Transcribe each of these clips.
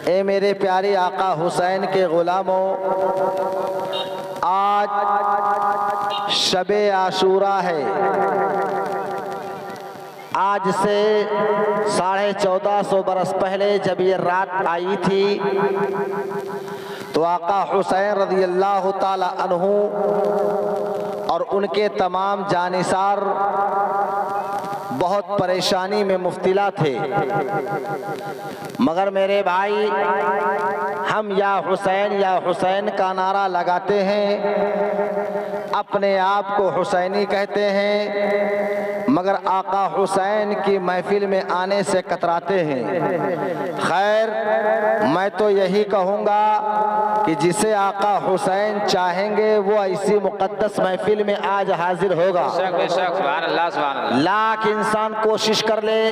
اے میرے پیارے آقا حسین کے غلاموں، آج شب عاشوراء ہے۔ آج سے 1450 برس پہلے جب یہ رات آئی تھی تو آقا حسین رضی اللہ تعالی عنہ اور ان کے تمام جانثار بہت پریشانی میں مبتلا تھے، مگر میرے بھائی ہم یا حسین کا نعرہ لگاتے ہیں، اپنے آپ کو حسینی کہتے ہیں، مگر آقا حسین کی محفل میں آنے سے کتراتے ہیں۔ خیر، میں تو یہی کہوں گا کہ جسے آقا حسین چاہیں گے وہ ایسی مقدس محفل میں آج حاضر ہوگا۔ لاکھ انسان کوشش کر لے،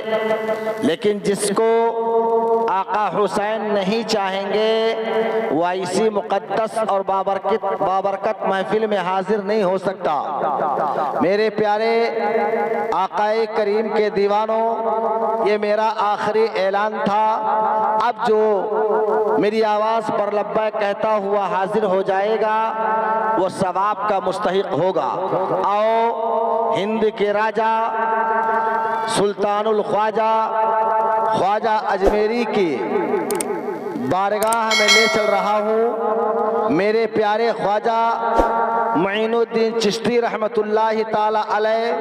لیکن جس کو آقا حسین نہیں چاہیں گے وہ ایسی مقدس اور بابرکت محفل میں حاضر نہیں ہو سکتا۔ میرے پیارے آقا کریم کے دیوانوں، یہ میرا آخری اعلان تھا۔ اب جو میری آواز پر لبیک کہتا ہوا حاضر ہو جائے گا وہ ثواب کا مستحق ہوگا۔ آؤ ہند کے راجا سلطان الخواجہ خواجہ اجمیری کی بارگاہ میں لے چل رہا ہوں۔ میرے پیارے خواجہ معین الدین چشتی رحمت اللہ تعالی علیہ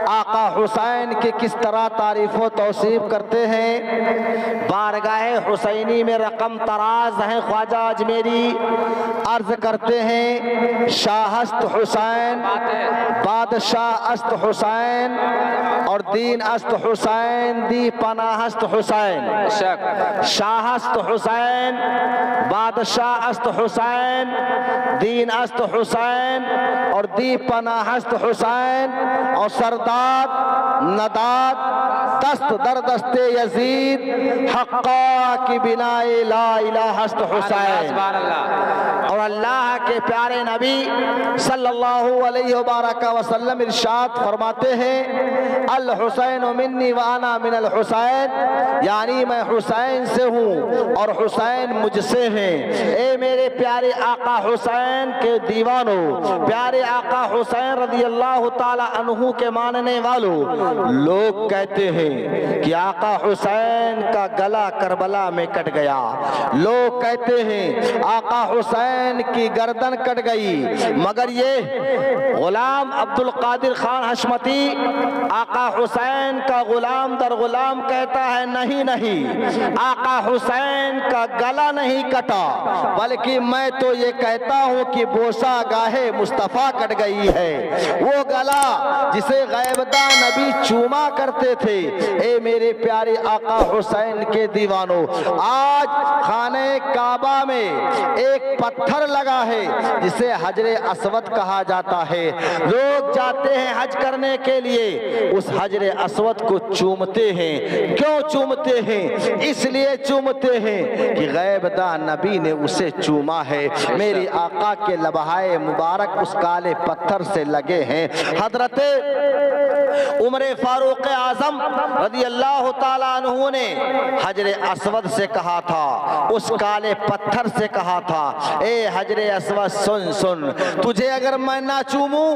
آقا حسین کی کس طرح تعریف و توصیف کرتے ہیں۔ بارگاہ حسینی میں رقم تراز ہیں خواجہ اجمیری، عرض کرتے ہیں شاہ است حسین، بادشاہ است حسین، اور دین است حسین، دی پناہ است حسین۔ شاہ است حسین، بادشاہ است حسین، دین است حسین، اور دی پناہ است حسین، اور سرداد نداد دست در دست یزید، حقا کی بنائے لا الہ است حسین۔ اور اللہ کے پیارے نبی صلی اللہ علیہ وبارک وسلم ارشاد فرماتے ہیں الحسین منی وانا من الحسین، یعنی میں حسین سے ہوں اور حسین مجھ سے ہیں۔ اے میرے پیارے آقا حسین کے دیوانوں، پیارے آقا حسین رضی اللہ تعالی عنہ کے ماننے والوں، لوگ کہتے ہیں کہ آقا حسین کا گلا کربلا میں کٹ گیا، لوگ کہتے ہیں آقا حسین کی گردن کٹ گئی، مگر یہ غلام عبد القادر خان حشمتی آقا حسین کا غلام در غلام کہتا ہے نہیں نہیں، آقا حسین کا گلا نہیں کٹا، بلکہ میں تو یہ کہتا ہوں کہ بوسہ گاہے مصطفیٰ کٹ گئی ہے، وہ گلا جسے غیبدہ نبی چوما کرتے تھے۔ اے میرے پیارے آقا حسین کے دیوانوں، آج خانہ کعبہ میں ایک پتھر لگا ہے جسے حجر اسود کہا جاتا ہے، لوگ جاتے ہیں حج کرنے کے لیے، اس حجر اسود کو چومتے ہیں۔ کیوں چومتے ہیں؟ اس لیے چومتے ہیں کہ غیبدہ نبی نے اسے چوما ہے۔ میری آقا کے لبہائے مبارک اس کالے پتھر سے لگے ہیں۔ حضرت عمر فاروق اعظم رضی اللہ تعالیٰ عنہ نے حجر اسود سے کہا تھا، اس کالے پتھر سے کہا تھا، اے حجر اسود سن سن، تجھے اگر میں نہ چوموں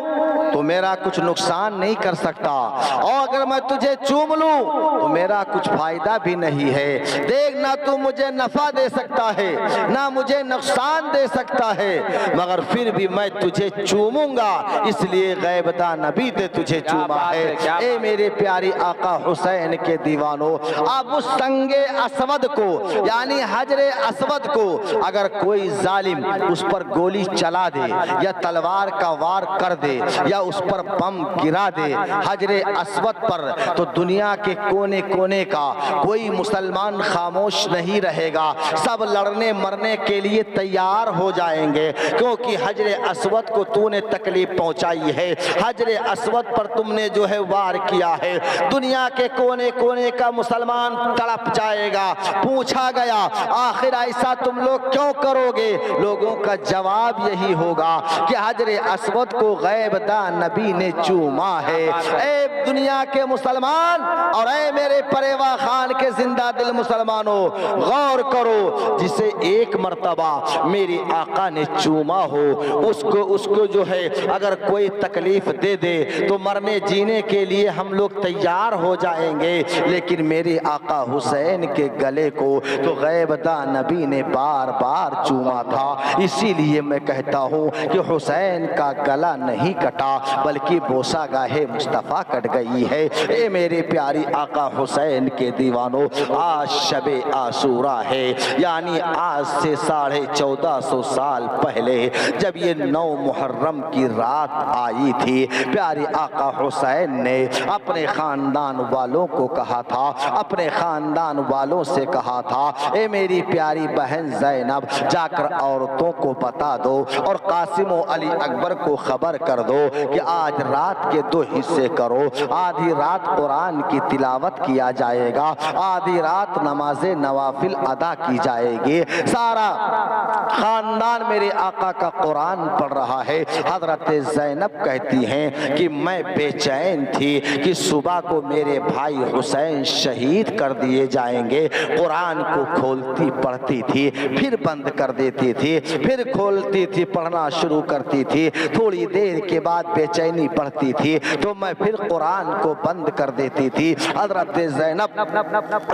تو میرا کچھ نقصان نہیں کر سکتا، اور اگر میں تجھے چوم لوں تو میرا کچھ فائدہ بھی نہیں ہے۔ دیکھ، نہ تو مجھے نفع دے سکتا ہے نہ مجھے نقصان دے سکتا ہے، مگر پھر بھی میں تجھے چوموں گا، اس لیے غیبدہ نبی نے تجھے چوما ہے۔ اے میرے پیاری آقا حسین کے دیوانوں، اب اس سنگ اسود کو یعنی حجر اسود کو اگر کوئی ظالم اس پر گولی چلا دے یا تلوار کا وار کر دے یا اس پر بم گرا دے حجر اسود پر، تو دنیا کے کونے کونے کا کوئی مسلمان خاموش نہیں رہے گا، سب لڑنے مرنے کے لیے تیار ہو جائیں گے، کیونکہ حجر اسود کو تو نے تکلیف پہنچائی ہے، حجر اسود پر تم نے جو ہے تمہیں وار کیا ہے۔ دنیا کے کونے کونے کا مسلمان تڑپ جائے گا۔ پوچھا گیا آخر ایسا تم لوگ کیوں کرو گے؟ لوگوں کا جواب یہی ہوگا کہ حجر اسود کو غیب دان نبی نے چوما ہے۔ اے دنیا کے مسلمان اور اے میرے پریوا خان کے زندہ دل مسلمانوں، غور کرو، جسے ایک مرتبہ میری آقا نے چوما ہو اس کو جو ہے اگر کوئی تکلیف دے دے تو مرنے جینے کے لیے ہم لوگ تیار ہو جائیں گے، لیکن میرے آقا حسین کے گلے کو تو غیب دان نبی نے بار بار چوما تھا۔ اسی لیے میں کہتا ہوں کہ حسین کا گلا نہیں کٹا بلکہ بوسہ گاہ مصطفیٰ کٹ گئی ہے۔ اے میرے پیاری آقا حسین کے دیوانوں، آج شب عاشوراء ہے، یعنی آج سے 1450 سال پہلے جب یہ 9 محرم کی رات آئی تھی، پیارے آقا حسین نے اپنے خاندان والوں کو کہا تھا، اپنے خاندان والوں سے کہا تھا، اے میری پیاری بہن زینب جا کر عورتوں کو بتا دو اور قاسم و علی اکبر کو خبر کر دو کہ آج رات کے 2 حصے کرو، آدھی رات قرآن کی تلاوت کیا جائے گا، آدھی رات نماز نوافل ادا کی جائے گی۔ سارا خاندان میرے آقا کا قرآن پڑھ رہا ہے۔ حضرت زینب کہتی ہیں کہ میں بے چین تھی کہ صبح کو میرے بھائی حسین شہید کر دیے جائیں گے۔ قرآن کو کھولتی پڑھتی تھی، پھر بند کر دیتی تھی، پھر کھولتی تھی، پڑھنا شروع کرتی تھی، تھوڑی دیر کے بعد بے چینی پڑھتی تھی تو میں پھر قرآن کو بند کر دیتی تھی۔ حضرت زینب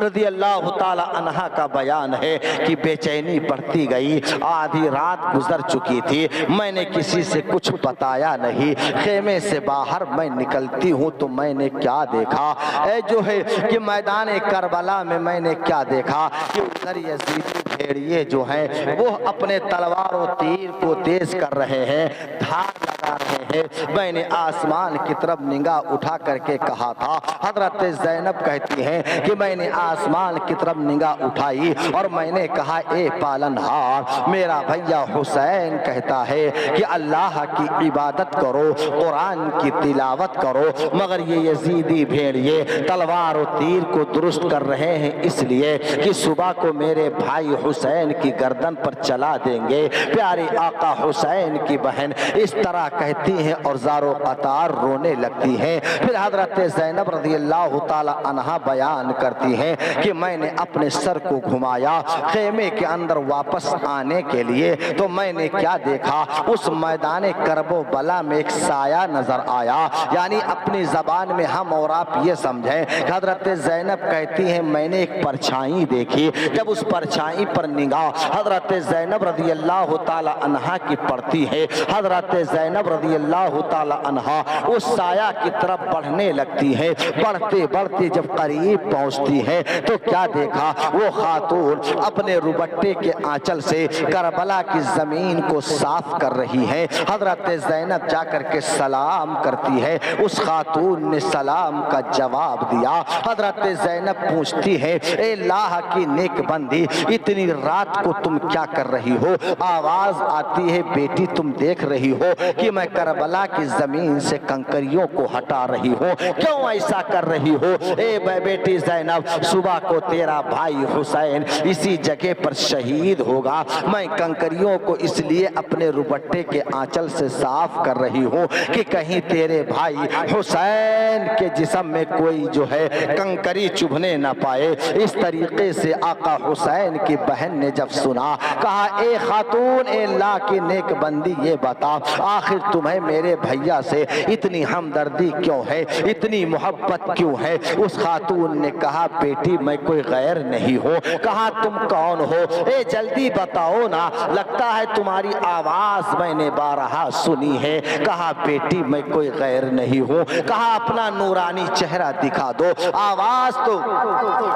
رضی اللہ تعالی عنہا کا بیان ہے کہ بے چینی پڑھتی گئی، آدھی رات گزر چکی تھی، میں نے کسی سے کچھ بتایا نہیں۔ خیمے سے باہر میں نکلتی ہوں تو میں نے کیا دیکھا، اے جو ہے کہ میدان کربلا میں نے کیا دیکھا کہ ادھر یزیدی بھیڑیے جو ہیں وہ اپنے تلوار و تیر کو تیز کر رہے ہیں، دھار لگا رہے ہیں۔ میں نے آسمان کی طرف نگاہ اٹھا کر کے کہا تھا، حضرت زینب کہتی ہیں کہ میں نے آسمان کی طرف نگاہ اٹھائی اور میں نے کہا اے پالنہار، میرا بھیا حسین کہتا ہے کہ اللہ کی عبادت کرو، قرآن کی تلاوت کرو، مگر یہ یزیدی بھیڑیے تلوار و تیر کو درست کر رہے ہیں اس لیے کہ صبح کو میرے بھائی حسین کی گردن پر چلا دیں گے۔ پیارے آقا حسین کی بہن اس طرح کہتی ہیں اور زارو قطار رونے لگتی ہیں۔ پھر حضرت زینب رضی اللہ تعالی عنہا بیان کرتی ہیں کہ میں نے اپنے سر کو گھمایا خیمے کے اندر واپس آنے کے لیے تو میں نے کیا دیکھا، اس میدان کرب و بلا میں ایک سایہ نظر آیا، یعنی اپنی زبان میں ہم اور آپ یہ سمجھیں کہ حضرت زینب کہتی ہیں میں نے ایک پرچھائی دیکھی، جب اس پرچھائی پر نگاہ حضرت زینب رضی اللہ تعالی عنہا کی پڑتی ہے، حضرت زینب رضی اللہ تعالی عنہا اس سایہ کی طرف بڑھنے لگتی ہے، بڑھتے بڑھتے جب قریب پہنچتی ہے تو کیا دیکھا، وہ خاتون اپنے روبٹے کے آنچل سے کربلا کی زمین کو صاف کر رہی ہے۔ حضرت زینب جا کر کے سلام کرتی ہے، اس خاتون نے سلام کا جواب دیا۔ حضرت زینب پوچھتی ہے اے اللہ کی نیک بندی، اتنی رات کو تم کیا کر رہی ہو؟ آواز آتی ہے بیٹی تم دیکھ رہی ہو کہ میں کربلا کی زمین سے کنکریوں کو ہٹا رہی ہوں، کیوں ایسا کر رہی ہو؟ اے بیٹی زینب، صبح کو تیرا بھائی حسین اسی جگہ پر شہید ہوگا، میں کنکریوں کو اس لیے اپنے روبٹے کے آنچل سے صاف کر رہی ہوں کہ کہیں تیرے بھائی حسین کے جسم میں کوئی جو ہے کنکری چبھنے نہ پائے۔ اس طریقے سے آقا حسین کی بہن نے جب سنا، کہا اے خاتون، اے اللہ کی نیک بندی یہ بتا آخر تمہیں میرے بھیا سے اتنی ہمدردی کیوں ہے، اتنی محبت کیوں ہے؟ اس خاتون نے کہا بیٹی میں کوئی غیر نہیں ہوں۔ کہا تم کون ہو؟ اے جلدی بتاؤ نا، لگتا ہے تمہاری آواز میں نے بارہا سنی ہے۔ کہا بیٹی میں کوئی غیر نہیں ہوں۔ کہا اپنا نورانی چہرہ دکھا دو، آواز تو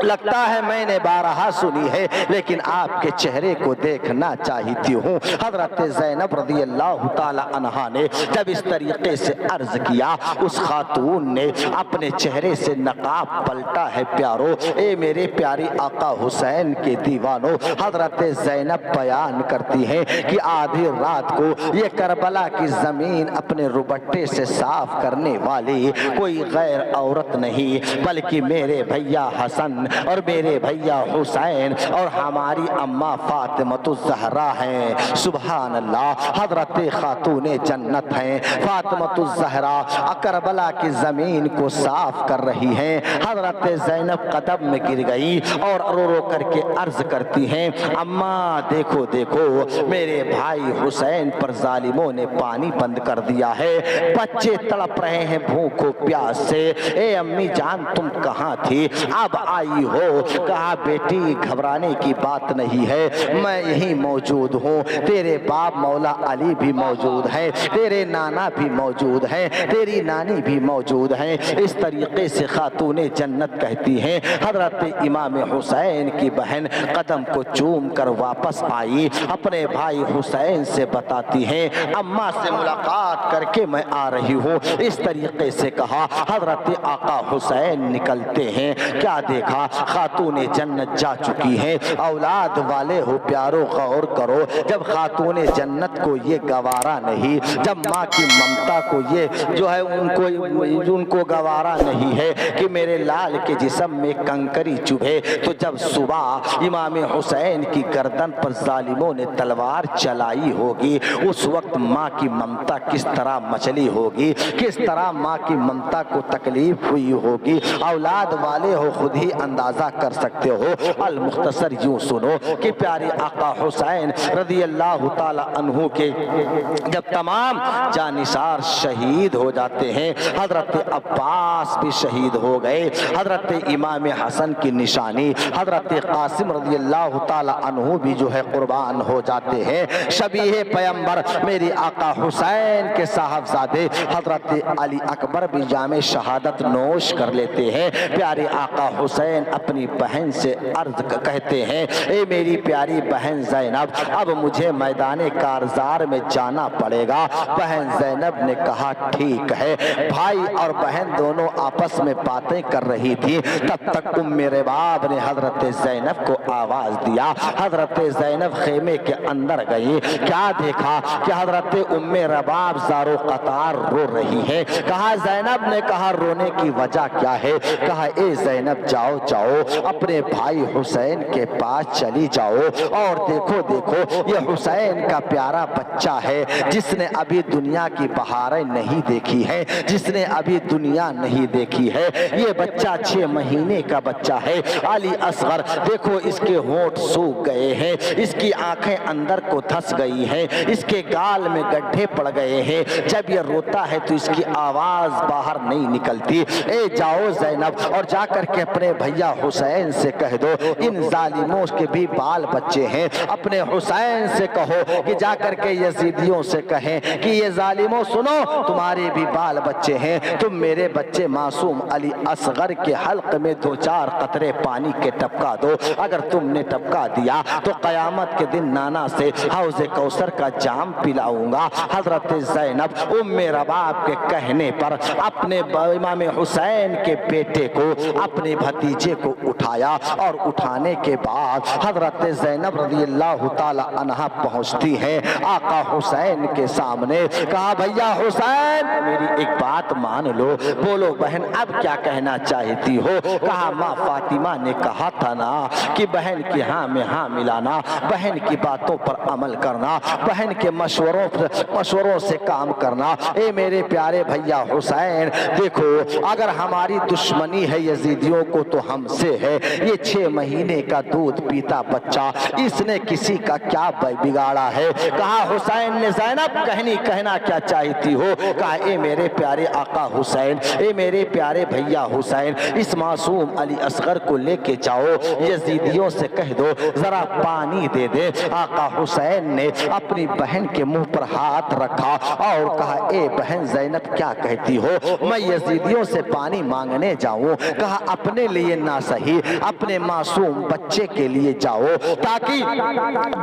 لگتا ہے میں نے بارہا سنی ہے لیکن آپ کے چہرے کو دیکھنا چاہتی ہوں۔ حضرت زینب رضی اللہ تعالی عنہا نے جب اس طریقے سے عرض کیا، اس خاتون نے اپنے چہرے سے نقاب پلٹا ہے۔ پیارو، اے میرے پیاری آقا حسین کے دیوانوں، حضرت زینب بیان کرتی ہیں کہ آدھی رات کو یہ کربلا کی زمین اپنے روبٹے سے صاف کرنے والی کوئی غیر عورت نہیں بلکہ میرے بھیا حسن اور میرے بھیا حسین اور ہماری اماں فاطمۃ الزہرا ہیں۔ سبحان اللہ، حضرت خاتون جنت ہیں فاطمۃ الزہرا، کربلا کی زمین کو صاف کر رہی ہیں۔ حضرت زینب قدم میں گر گئی اور رو رو کر کے عرض کرتی ہیں، اماں دیکھو دیکھو میرے بھائی حسین پر ظالموں نے پانی بند کر دیا ہے، بچے تڑپ رہے ہیں بھوک و پیاس سے۔ اے امی جان تم کہاں تھی، اب آئی ہو؟ کہا بیٹی گھبرانے کی بات نہیں ہے، میں یہیں موجود ہوں، تیرے باپ مولا علی بھی موجود ہیں، تیرے نانا بھی موجود ہیں، تیری نانی بھی موجود ہیں۔ اس طریقے سے خاتون جنت کہتی ہیں۔ حضرت امام حسین کی بہن قدم کو چوم کر واپس آئی، اپنے بھائی حسین سے بتاتی ہیں، اماں سے ملاقات کر کے میں آ رہی ہوں۔ اس طریقے سے کہا، حضرت آقا حسین نکلتے ہیں، کیا دیکھا خاتون جنت جا چکی ہیں۔ اولاد والے ہو پیارو غور کرو، جب خاتون جنت کو یہ گوارا نہیں، جب ماں کی ممتا کو یہ جو ہے ان کو گوارا نہیں ہے کہ میرے لال کے جسم میں کنکری چبھے، تو جب صبح امام حسین کی گردن پر ظالموں نے تلوار چلائی ہوگی، اس وقت ماں کی ممتا کس طرح مچلی ہوگی، کس طرح ماں کی ممتا کو تکلیف ہوئی ہوگی۔ اولاد والے ہو خود ہی اندازہ کر سکتے ہو۔ المختصر یوں سنو کہ پیارے آقا حسین رضی اللہ تعالی عنہ کے جب تمام جانثار شہید ہو جاتے ہیں، حضرت عباس بھی شہید ہو گئے، حضرت امام حسن کی نشانی حضرت قاسم رضی اللہ تعالی عنہ بھی جو ہے قربان ہو جاتے ہیں۔ شبیہ پیمبر میری آقا حسین کے صاحبزادے حضرت علی اکبر بھی جام شہادت نوش کر لیتے ہیں۔ پیارے آقا حسین اپنی بہن سے عرض کہتے ہیں، اے میری پیاری بہن زینب، اب مجھے میدان کارزار میں جانا پڑے گا۔ بہن زینب نے کہا ٹھیک ہے۔ بھائی اور بہن دونوں آپس میں باتیں کر رہی تھی، تب تک ام رباب نے حضرت زینب کو آواز دیا۔ حضرت زینب خیمے کے اندر گئی، کیا دیکھا کہ حضرت ام رباب زارو قطار رو رہی ہے۔ کہا زینب نے کہا رونے کی وجہ کیا ہے؟ کہا اے زینب جاؤ جاؤ اپنے بھائی حسین کے پاس چلی جاؤ اور دیکھو دیکھو یہ حسین کا پیارا بچہ ہے جس نے ابھی دنیا کی بہاریں نہیں دیکھی ہے، جس نے ابھی دنیا نہیں دیکھی ہے۔ یہ بچہ 6 مہینے کا بچہ ہے، علی اصغر، دیکھو اس کے ہونٹ سوکھ گئے ہیں، اس کی آنکھیں اندر کو دھس گئی ہیں، اس کے گال میں گڈھے پڑ گئے ہیں، جب یہ روتا ہے تو اس کی آواز باہر نہیں نکلتی۔ اے جاؤ زینب اور جا کر کے اپنے بھیا حسین سے کہہ دو ان ظالموں کے بھی بال بچے ہیں، اپنے حسین سے کہو کہ جا کر کے یزیدیوں سے کہیں کہ یہ ظالموں سنو تمہارے بھی بال بچے ہیں، تم میرے بچے معصوم علی اصغر کے حلق میں 2-4 قطرے پانی کے ٹپکا دو، اگر تم نے ٹپکا دیا تو قیامت کے دن نانا سے حوض کوثر کا جام پلاؤں گا۔ حضرت زینب ام رباب کے کہنے پر اپنے امام حسین کے بیٹے کو اپنے بھتیجے کو اٹھایا اور اٹھانے کے بعد حضرت زینب رضی اللہ تعالی عنہا پہنچتی ہیں آقا حسین کے سامنے، کہا بھیا حسین میری ایک بات مان لو۔ بولو بہن اب کیا کہنا چاہتی ہو؟ کہا ماں فاطمہ نے کہا تھا نا کہ بہن کی ہاں میں ہاں ملانا، بہن کی باتوں پر عمل کرنا، بہن کے مشوروں سے کام کرنا۔ اے میرے پیارے بھیا حسین دیکھو اگر ہماری دشمنی ہے یزیدیوں کو تو ہم سے ہے، یہ 6 مہینے کا دودھ پیتا بچہ اس نے کسی کا کیا بگاڑا ہے؟ کہا حسین نے زینب کہنا کیا چاہتی ہو؟ کہا اے میرے پیارے آقا حسین، اے میرے پیارے بھیا حسین، اس معصوم علی اصغر کو لے کے جاؤ، یزیدیوں سے کہہ دو ذرا پانی دے دے۔ آقا حسین نے اپنی بہن کے منہ پر ہاتھ رکھا اور کہا اے بہن زینب کیا کہتی ہو؟ میں یزیدیوں سے پانی مانگنے جاؤں؟ کہا اپنے لیے نہ صحیح اپنے معصوم بچے کے لیے جاؤ تاکہ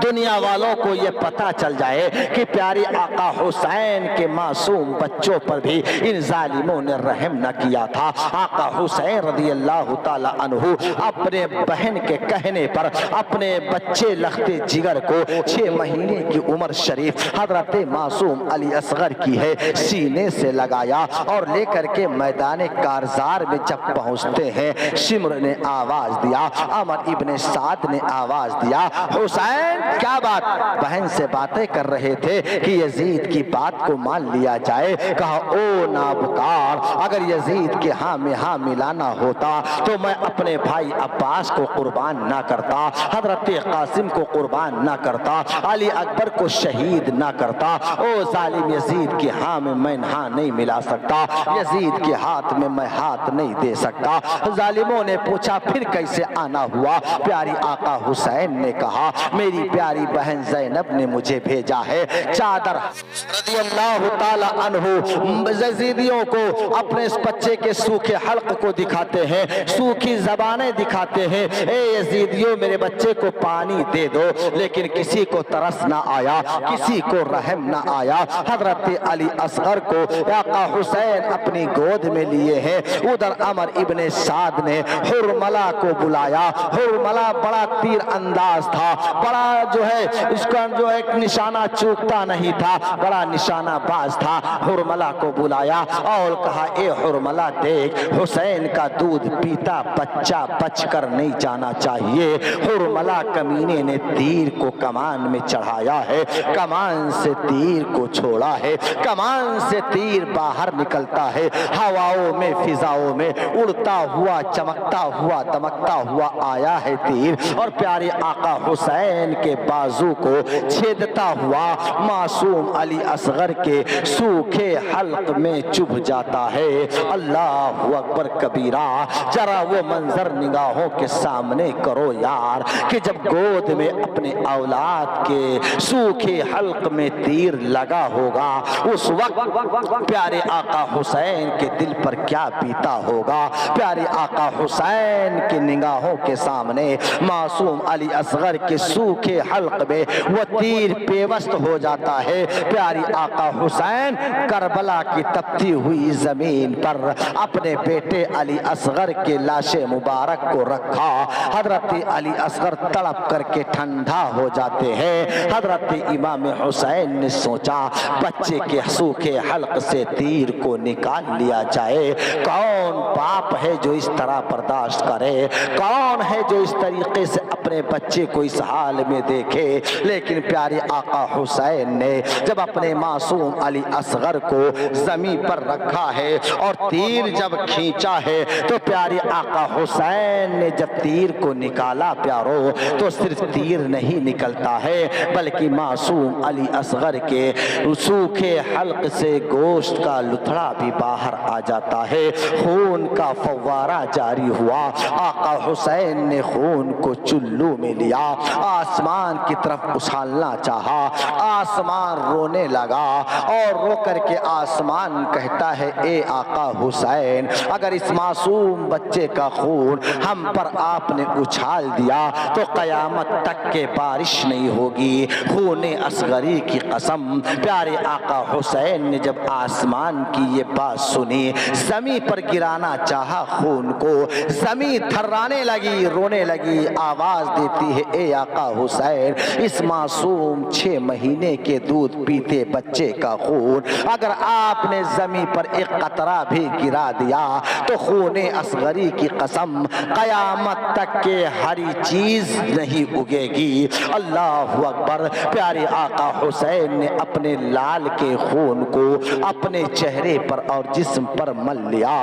دنیا والوں کو یہ پتہ چل جائے کہ پیاری آقا حسین کے معصوم بچوں پر بھی ان ظالموں نے رحم نہ کیا تھا۔ آقا حسین رضی اللہ تعالی عنہ اپنے بہن کے کہنے پر اپنے بچے لختے جگر کو 6 مہینے کی عمر شریف حضرت معصوم علی اصغر کی ہے سینے سے لگایا اور لے کر کے میدان کارزار میں جب پہنچتے ہیں شمر نے آواز دیا، عمر ابن سعد نے آواز دیا، حسین کیا بات؟ بہن سے باتیں کر رہے تھے کہ یزید کی بات کو مان لیا جائے۔ کہا او نابکار، اگر یزید کے ہاں میں ہاں ملانا ہوتا تو میں اپنے بھائی عباس کو قربان نہ کرتا، حضرت قاسم کو قربان نہ کرتا، علی اکبر کو شہید نہ کرتا۔ او ظالم، یزید کے ہاں میں ہاں نہیں ملا سکتا، یزید کے ہاتھ میں میں ہاتھ نہیں دے سکتا۔ ظالموں نے پوچھا پھر کیسے آنا ہوا؟ پیاری آقا حسین نے کہا میری پیاری بہن زینب نے مجھے بھیجا ہے۔ چادر رضی اللہ تعالی عنہ یزیدیوں کو اپنے اس بچے کے سوکھے حلق کو دکھاتے ہیں، سوکھی زبانیں دکھاتے ہیں، اے یزیدیوں میرے بچے کو پانی دے دو، لیکن کسی کو ترس نہ آیا، کسی کو رحم نہ آیا۔ حضرت علی اصغر کو آقا حسین اپنی گود میں لیے ہیں۔ ادھر عمر ابن سعد نے حرملہ کو بلایا۔ حرملہ بڑا تیر انداز تھا، بڑا جو ہے اس کا جو ایک نشانہ چوکتا نہیں تھا، بڑا نشانہ باز تھا۔ حرملہ کو بلایا اور کہا اے حرملہ دیکھ، حسین کا دودھ پیتا بچہ بچ کر نہیں جانا چاہیے۔ حرملہ کمینے نے تیر کو کمان میں چڑھایا ہے، کمان سے تیر کو چھوڑا ہے، کمان سے تیر باہر نکلتا ہے، ہواؤں میں فضاؤں میں اڑتا ہوا چمکتا ہوا دمکتا ہوا آیا ہے تیر، اور پیارے آقا حسین کے بازو کو چھیدتا ہوا معصوم علی اصغر کے سوکھے حلق میں چبھ جاتا ہے۔ اللہ اکبر کبیرہ، ذرا وہ منظر نگاہوں کے سامنے کرو یار کہ جب گود میں اپنے اولاد کے سوکھے حلق میں تیر لگا ہوگا اس وقت پیارے آقا حسین کے دل پر کیا بیتا ہوگا۔ پیارے آقا حسین کی نگاہوں کے سامنے معصوم علی اصغر کے سوکھے حلق میں وہ تیر پیوست ہو جاتا ہے۔ پیاری آقا حسین کربلا کی تپتی ہوئی زمین پر اپنے بیٹے علی اصغر کے لاش مبارک کو رکھا۔ حضرت علی اصغر تڑپ کر کے ٹھنڈا ہو جاتے ہیں۔ حضرت امام حسین نے سوچا بچے کے سوکھے حلق سے تیر کو نکال لیا جائے۔ کون باپ ہے جو اس طرح برداشت کرے؟ کون ہے جو اس طریقے سے اپنے بچے کو اس حال میں دیکھے؟ لیکن پیارے آقا حسین نے جب اپنے معصوم علی اصغر کو زمین پر رکھا ہے اور تیر جب کھینچا ہے تو پیارے آقا حسین نے جب تیر کو نکالا پیارو تو صرف تیر نہیں نکلتا ہے بلکہ معصوم علی اصغر کے سوکھے حلق سے گوشت کا لتھڑا بھی باہر آ جاتا ہے، خون کا فوارہ جاری ہوا۔ آقا حسین نے خون کو چلو میں لیا، آسمان کی طرف اچھالنا چاہا، آسمان رونے لگا اور رو کر کے آسمان کہتا ہے اے آقا حسین، اگر اس معصوم بچے کا خون ہم پر آپ نے اچھال دیا تو قیامت تک کے بارش نہیں ہوگی، خون اصغری کی قسم۔ پیارے آقا حسین نے جب آسمان کی یہ بات سنی، زمین پر گرانا چاہا خون کو، زمین تھرانے لگی، رونے لگی، آواز دیتی ہے اے آقا حسین، اس معصوم 6 مہینے کے دودھ پیتے بچے کا خون اگر آپ نے زمین پر ایک قطرہ بھی گرا دیا تو خون اصغری کی قسم قیامت تک کے ہری چیز نہیں اگے گی۔ اللہ اکبر۔ پیارے آقا حسین نے اپنے لال کے خون کو اپنے چہرے پر اور جسم پر مل لیا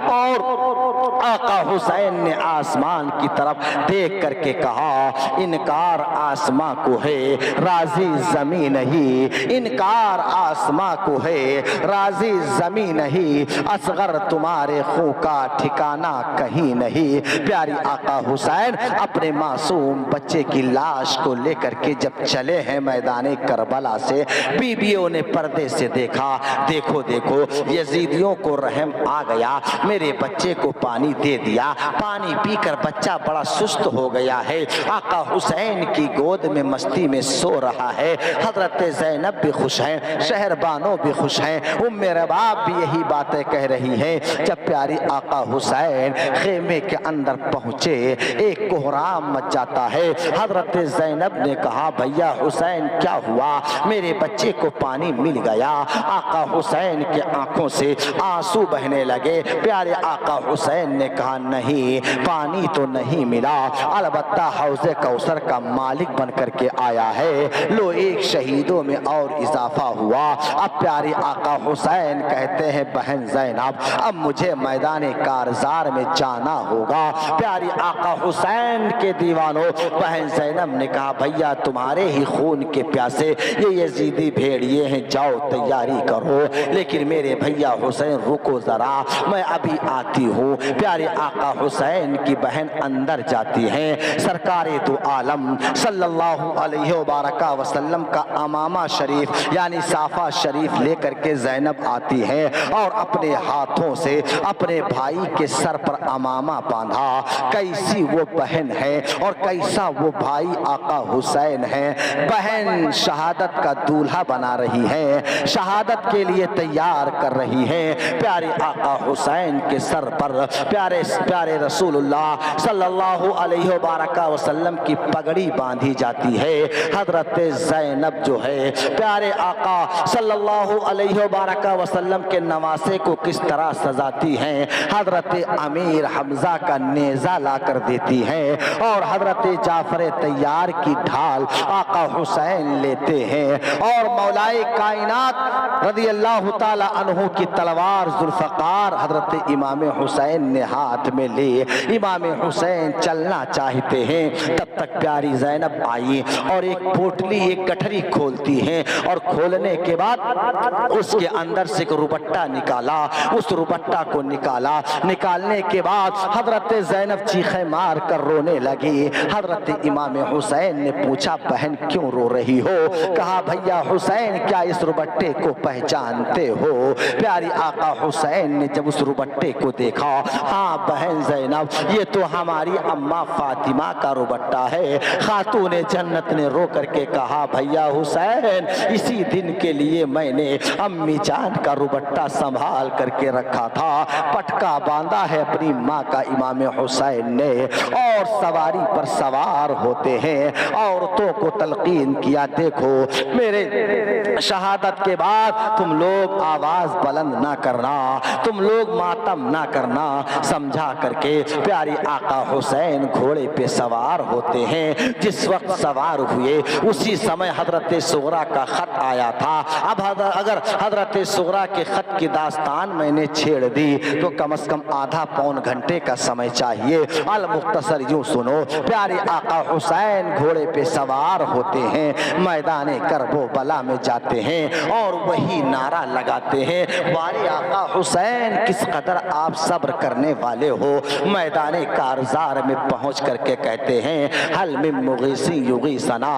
اور آقا حسین نے آسمان کی طرف دیکھ کر کے کہا انکار آسماں کو ہے راضی زمین نہیں، انکار آسماں کو ہے راضی زمین نہیں، اصغر تمہارے خون کا ٹھکانہ کہیں نہیں۔ پیاری آقا حسین اپنے معصوم بچے کی لاش کو لے کر کے جب چلے ہیں میدان کربلا سے، بیویوں نے پردے سے دیکھا، دیکھو دیکھو یزیدیوں کو رحم آ گیا، میرے بچے کو پانی دے دیا، پانی پی کر بچہ بڑا سست ہو گیا ہے، آقا حسین کی گود میں مستی میں سو رہا ہے۔ حضرت زینب بھی خوش ہیں، شہر بانو بھی خوش ہیں، ام رباب بھی یہی باتیں کہہ رہی ہیں۔ جب پیاری آقا حسین خیمے کے اندر پہنچے، ایک کوہرام مچ جاتا ہے۔ حضرت زینب نے کہا بھیا حسین کیا ہوا؟ میرے بچے کو پانی مل گیا۔ آقا حسین کے آنکھوں سے آنسو بہنے لگے۔ پیارے آقا حسین نے کہا نہیں، پانی تو نہیں ملا، البتہ حوض کوثر کا مالک بن کر کے آیا ہے۔ لو ایک شہیدوں میں اور اضافہ ہوا۔ اب پیارے آقا حسین کہتے ہیں بہن زینب اب مجھے میدان کارزار میں جانا ہوگا۔ پیارے آقا حسین کے دیوانوں، بہن زینب نے کہا بھیا تمہارے ہی خون کے پیاسے یہ یزیدی بھیڑیے ہیں، جاؤ تیاری کرو۔ لیکن میرے بھیا حسین رکو ذرا، میں ابھی آتی ہوں۔ پیارے آقا حسین کی بہن اندر جاتی ہیں۔ سرکار دو عالم صلی اللہ علیہ وبارکہ وسلم کا امامہ شریف یعنی صافہ شریف لے کر کے زینب آتی ہیں اور اپنے ہاتھوں سے اپنے بھائی کے سر پر امامہ باندھا۔ کیسی وہ بہن ہے اور کیسا وہ بھائی آقا حسین ہے۔ بہن شہادت کا دولہا بنا رہی ہے، شہادت کے لیے تیار کر رہی ہے۔ پیارے آقا حسین کے سر پر پیارے رسول اللہ صلی اللہ علیہ وبارکہ وسلم کی پگڑی باندھی جاتی ہے۔ حضرت زینب جو ہے پیارے آقا صلی اللہ علیہ وبارکہ وسلم کے نواسے کو کس طرح سزاتی ہیں، حضرت امیر حمزہ کا نیزہ لا کر دیتی ہیں اور حضرت جعفر طیار کی ڈھال آقا حسین لیتے ہیں اور مولائے کائنات رضی اللہ تعالی عنہ کی تلوار ذوالفقار حضرت امام حسین نے ہاتھ میں لے امام حسین چلنا چاہتے ہیں۔ تب تک پیاری زینب آئی اور ایک پوٹلی ایک گٹھری کھولتی ہیں اور کھولنے کے بعد اس کے اندر سے ایک روبٹہ نکالا، اس روبٹہ کو نکالنے کے بعد حضرت زینب چیخیں مار کر رونے لگی۔ حضرت امام حسین نے پوچھا بہن کیوں رو رہی ہو؟ کہا بھیا حسین کیا اس روبٹے کو پہچانتے ہو؟ پیاری آقا حسین نے جب اس روبٹے کو دیکھا، ہاں بہن زینب یہ تو ہماری اماں فاطمہ کا روبٹہ ہے۔ خاتون جنت نے رو کر کے کہا بھیا حسین اسی دن کے لیے میں نے امی جان کا روبٹہ سنبھال کر کے رکھا تھا۔ پٹکا باندھا ہے اپنی ماں کا امام حسین نے اور سواری پر سوار ہوتے ہیں، عورتوں کو تلقین کیا دیکھو میرے شہادت کے بعد تم لوگ آواز بلند نہ کرنا، تم لوگ ماتم نہ کرنا، سمجھا کر کے پیاری آقا حسین گھوڑے پہ سوار ہوتے ہیں۔ جس وقت سوار ہوئے اسی سمے حضرت صغرا کا خط آیا تھا۔ اب اگر حضرت صغرا کے خط کی داستان میں نے چھیڑ دی تو کم از کم آدھا پون گھنٹے کا سمے چاہیے۔ المختصر یوں سنو، پیارے آقا حسین گھوڑے پہ سوار ہوتے ہیں، میدان کرب و بلا میں جاتے ہیں اور وہی نعرہ لگاتے ہیں وارے آقا حسین کس قدر آپ صبر کرنے والے ہو۔ میدان کارزار میں پہنچ کر کے کہتے ہیں حل من مغیثی یغیثنا،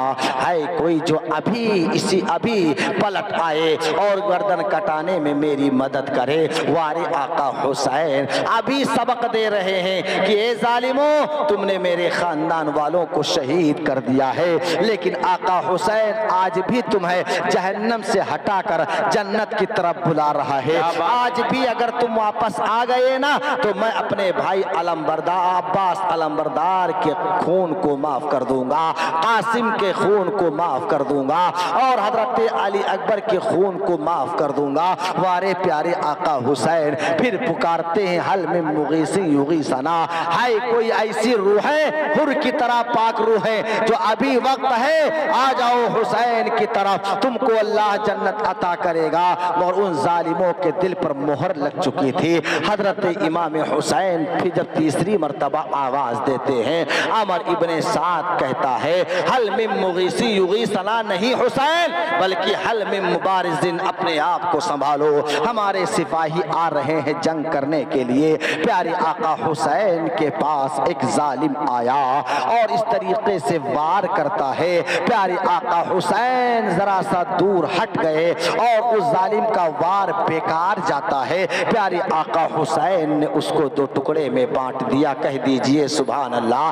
ہے کوئی جو ابھی پلٹ آئے اور گردن کٹانے میں میری مدد کرے۔ وارے آقا حسین ابھی سبق دے رہے ہیں کہ اے ظالموں تم نے میرے خاندان والوں کو شہید کر دیا ہے، لیکن آقا حسین آج بھی تمہیں جہنم سے ہٹا کر جنت کی طرف بلا رہا ہے۔ آج بھی اگر تم واپس آ گئے نا تو میں اپنے بھائی عباس علمبردار کے خون کو معاف کر دوں گا، قاسم کے خون کو معاف کر دوں گا اور حضرت علی اکبر کے خون کو معاف کر دوں گا۔ وارے پیارے آقا حسین پھر پکارتے ہیں حل من مغیث یغیثنا، ہے کوئی ایسی روحیں حر کی طرح پاک روحیں جو ابھی وقت ہے آ جاؤ حسین کی طرف، تم کو اللہ جنت عطا کرے گا۔ اور ان ظالموں کے دل پر مہر لگ چکی تھی۔ حضرت امام حسین پھر جب تیسری مرتبہ آواز دیتے ہیں، عمر ابن سعد کہتا ہے حل من مغیث یغیثنا نہیں حسین بلکہ حل من مبارز، اپنے آپ کو سنبھالو، ہمارے سپاہی آ رہے ہیں جنگ کرنے کے لیے۔ پیارے آقا حسین کے پاس ایک ظالم آیا اور اس طریقے سے وار کرتا ہے، پیارے آقا حسین ذرا سا دور ہٹ گئے اور اس ظالم کا وار بیکار جاتا ہے۔ پیارے آقا حسین نے اس کو دو ٹکڑے میں بانٹ دیا، کہہ دیجئے سبحان اللہ۔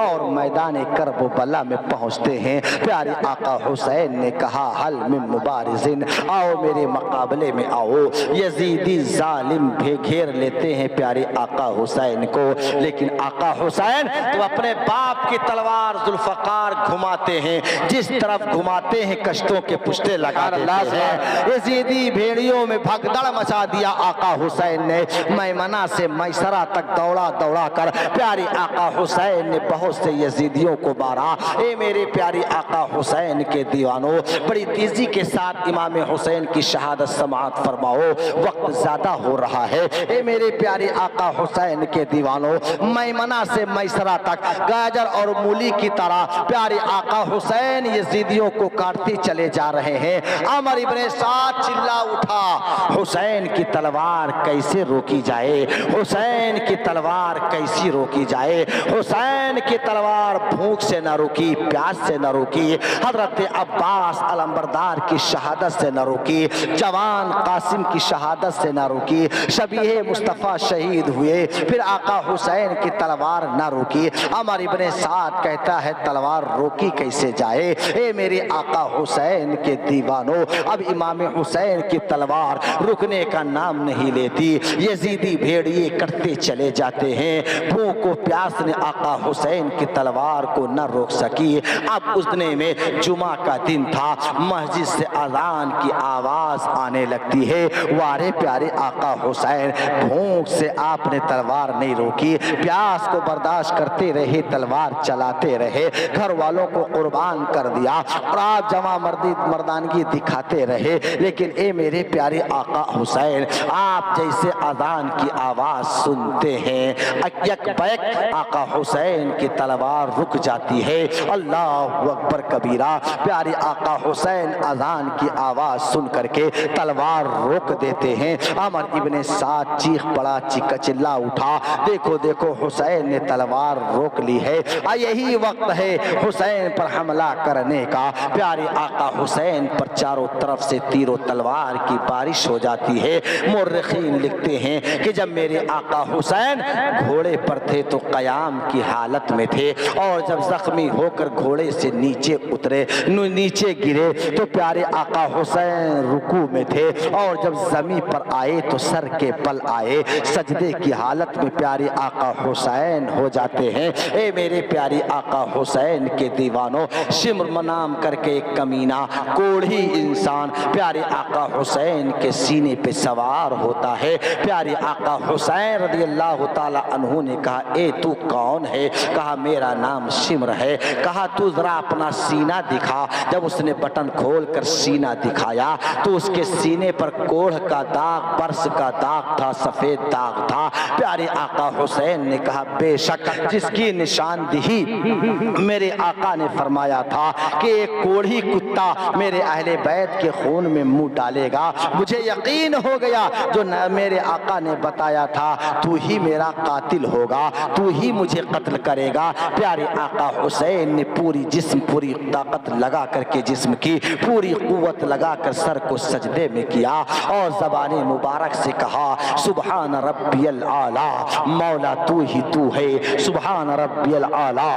اور میدان کرب و بلا میں پہنچتے ہیں۔ پیارے آقا حسین نے کہا حل من مبارزن، آؤ میرے مقابلے میں آؤ۔ یزیدی ظالم گھیر لیتے ہیں پیارے آقا حسین کو، لیکن آقا حسین تو اپنے باپ کی تلوار ذوالفقار گھماتے ہیں، جس طرف گھماتے ہیں کشتوں کے پشتے لگا دیتے ہیں۔ یزیدی بھیڑیوں میں بھگدڑ مچا دیا آقا حسین نے، میمنہ سے میسرہ تک دوڑا دوڑا کر پیارے آقا حسین نے بہت سے یزیدیوں کو مارا۔ اے میرے پیارے آقا حسین کے دیوانوں، بڑی تیزی کے ساتھ امام حسین کی شہادت سماعت فرماؤ، وقت زیادہ ہو رہا ہے۔ اے میرے پیارے آقا حسین کے دیوانوں، میمنہ سے میسرہ تک گاجر اور مولی کی طرح پیارے آقا حسین یزیدیوں کو کاٹتے چلے جا رہے ہیں۔ عمر ابن سعد چلا اٹھا، حسین کی تلوار کیسے روکی جائے، حسین کی تلوار کیسی روکی جائے۔ حسین کی تلوار بھوک سے نہ روکی، پیاس سے نہ روکی، حضرت عباس علمبردار کی شہادت سے نہ روکی، جوان قاسم کی شہادت سے نہ روکی، شبیہ مصطفیٰ شہید ہوئے، پھر آقا حسین کی تلوار نہ روکی۔ عمر ابن سعد کہتا ہے تلوار روکی کیسے جائے۔ اے میرے آقا حسین کے دیوانوں، اب امام حسین کی تلوار رکنے کا نام نہیں لیتی، یزیدی بھیڑیے کٹتے چلے جاتے ہیں۔ بھوک و پیاس نے آقا حسین کی تلوار کو نہ روک سکی۔ اب اتنے میں جمعہ کا دن تھا، مسجد سے اذان کی آواز آنے لگتی ہے۔ وارے پیارے آقا حسین، بھوک سے آپ نے تلوار نہیں روکی، پیاس کو برداشت کرتے رہے، تلوار چلاتے رہے، گھر والوں کو قربان کر دیا اور آپ جمع مردانگی دکھاتے رہے۔ لیکن اے میرے پیارے آقا حسین، آپ جیسے اذان کی آواز سنتے ہیں، یک بیک آقا حسین کی تلوار رک جاتی ہے۔ اللہ اکبر کبیرہ، پیارے آقا حسین اذان کی آواز سن کر کے تلوار روک دیتے ہیں۔ عمر ابن سعد چیخ پڑا، چلا اٹھا، دیکھو دیکھو حسین نے تلوار روک لی ہے، یہی وقت ہے حسین پر حملہ کرنے کا۔ پیارے آقا حسین پر چاروں طرف سے تیر و تلوار کی بارش ہو جاتی ہے۔ مورخین لکھتے ہیں کہ جب میرے آقا حسین گھوڑے پر تھے تو قیام کی حالت میں تھے، اور جب زخمی ہو کر گھوڑے سے نیچے اترے، نیچے گرے تو پیارے آقا حسین رکوع میں تھے، اور جب زمین پر آئے تو سر کے بل آئے، سجدے کی حالت میں پیارے آقا حسین ہو جاتے ہیں۔ اے میرے پیارے آقا حسین کے دیوانوں، شمر نام کر کے ایک کمینہ کوڑھی انسان پیارے آقا حسین کے سینے پہ سوار ہوتا ہے۔ پیارے آقا حسین رضی اللہ تعالی عنہ نے کہا اے تو کون ہے؟ کہا میرا نام شمر ہے۔ کہا تو ذرا اپنا سینہ دکھا۔ جب اس نے بٹن کھول کر سینہ دکھایا تو اس کے سینے پر کوڑھ کا داغ، برس کا داغ تھا، سفید داغ تھا۔ پیارے آقا حسین نے کہا بے شک جس کی نشاندہی میرے آقا نے فرمایا تھا کہ ایک کوڑھی کتا میرے اہل بیت کے خون میں منہ ڈالے گا، مجھے یقین ہو گیا جو میرے آقا نے بتایا تھا تو ہی میرا قاتل ہوگا، تو ہی مجھے قتل کرے گا۔ پیارے آقا حسین نے پوری جسم، پوری طاقت لگا کر کے جسم کی پوری قوت لگا کر سر کو سجدے میں کیا اور زبان مبارک سے کہا سبحان ربی العالی، مولا تو ہی تو ہے، سبحان ربی العالی،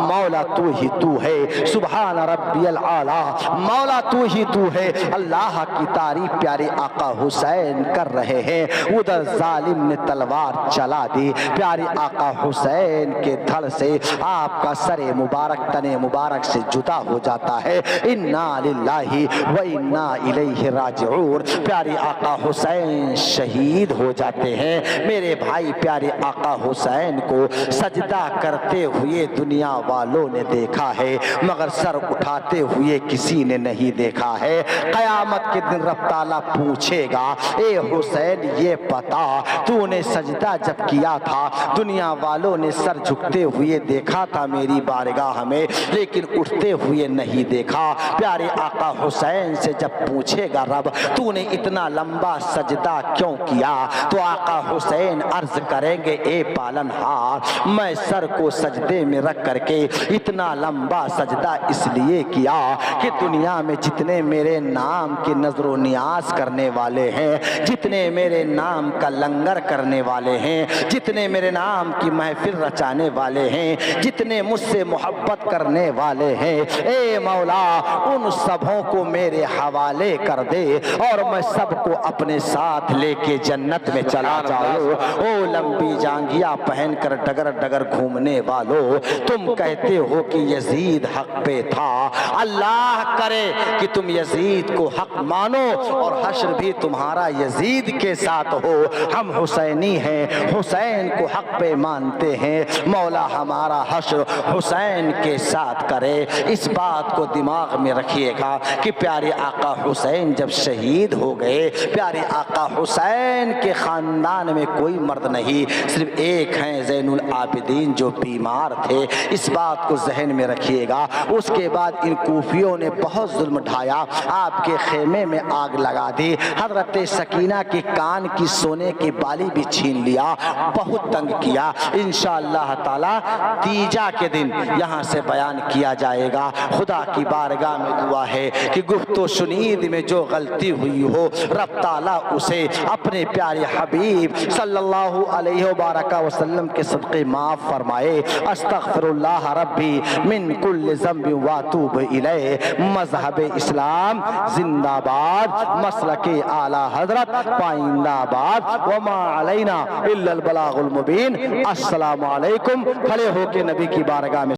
مولا تو ہی تو ہے، سبحان ربی العالی، مولا تو ہی تو ہے۔ اللہ کی تعریف پیارے آقا حسین کر رہے ہیں، ادھر ظالم نے تلوار چلا دی۔ پیارے آقا حسین کے دھڑ سے آپ کا سر مبارک تن مبارک سے جدا ہو جاتا ہے۔ انا للہ و انا الیہ راجعون۔ پیارے آقا حسین شہید ہو جاتے ہیں۔ میرے بھائی پیارے آقا حسین کو سجدہ کرتے ہوئے دنیا والوں نے دیکھا ہے، مگر سر اٹھاتے ہوئے کسی نے نہیں دیکھا ہے۔ قیامت کے دن رب تعالیٰ پوچھے گا اے حسین یہ بتا تو نے سجدہ جب کیا تھا دنیا والوں نے سر جھکتے ہوئے دیکھا تھا میری بارگاہ میں، لیکن اٹھتے ہوئے نہیں دیکھا۔ پیارے آقا حسین سے جب پوچھے گا رب تو نے اتنا لمبا سجدہ کیوں کیا، تو آقا حسین عرض کریں گے اے پالن ہار میں سر کو سجدے میں رکھ کر کے اتنا لمبا سجدہ اس لیے کیا کہ دنیا میں جتنے میرے نام کی نظر و نیاز کرنے والے ہیں، جتنے میرے نام کا لنگر کرنے والے ہیں، جتنے میرے نام کی محفل رچانے والے ہیں، جتنے مجھ سے محبت کرنے والے ہیں، اے مولا ان سبوں کو میرے حوالے کر دے اور میں سب کو اپنے ساتھ لے کے جنت میں چلا جاؤں۔ او لمبی جانگیاں پہن کر ڈگر ڈگر گھومنے والو، تم کہتے ہو کہ یزید حق پہ تھا، اللہ کرے کہ تم یزید کو حق مانو اور حشر بھی تمہارا یزید کے ساتھ ہو۔ ہم حسینی ہیں، حسین کو حق پہ مانتے ہیں، مولا ہمارا حشر حسین کے ساتھ کرے۔ اس بات کو دماغ میں رکھیے گا کہ پیارے آقا حسین جب شہید ہو گئے، پیارے آقا حسین کے خاندان میں کوئی مرد نہیں، صرف ایک ہیں زین العابدین جو بیمار تھے۔ اس بات کو ذہن میں رکھیے گا۔ اس کے بعد ان کوفیوں نے بہت ظلم ڈھایا، آپ کے خیمے میں آگ لگا دی، حضرت سکینہ کے کان کی سونے کی بالی بھی چھین لیا، بہت تنگ کیا۔ انشاءاللہ تعالی تیجا کے دن یہاں سے بیان کیا جائے گا۔ خدا کی بارگاہ میں دعا ہے کہ گفت و شنید میں جو غلطی ہوئی ہو رب تعالیٰ اسے اپنے پیارے حبیب صلی اللہ علیہ وبارک وسلم کے صدقے معاف فرمائے۔ استغفر اللہ ربی من کل ذنب واتوب الیہ۔ مذہب اسلام زندہ باد، مسلک اعلیٰ حضرت پائندہ آباد، وما علینا الا البلاغ المبین۔ السلام علیکم۔ کھڑے ہو کے نبی کی بارگاہ میں